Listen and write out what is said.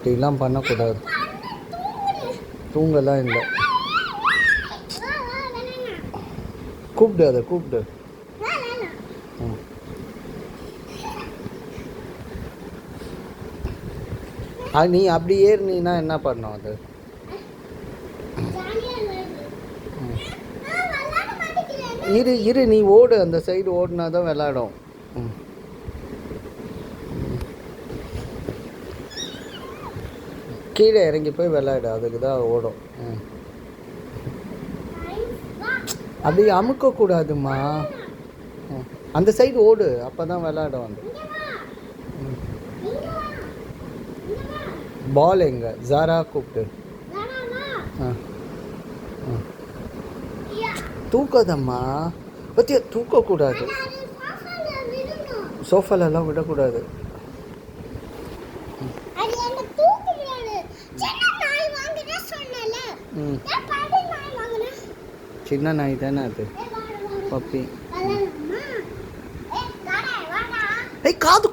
அப்படிலாம் பண்ணக்கூடாது. தூங்கலாம் இல்லை. கூப்பிடு, அதை கூப்பிடு. நீ அப்படி ஏறினா என்ன பண்ணும் அது? இரு இரு, நீ ஓடு, அந்த சைடு ஓடுனா தான் விளாடும். கீழே இறங்கி போய் விளையாடு, அதுக்கு தான் ஓடும். அப்படி அமுக்கக்கூடாதுமா. அந்த சைடு ஓடு, அப்போ தான் விளையாடும். அந்த பால் எங்க? ஜாரா கூப்பிட்டு. தூக்காதம்மா, பத்தியா தூக்கக்கூடாது. சோஃபாலெல்லாம் விடக்கூடாது. சின்ன நாய் தானே அது, பப்பி. காது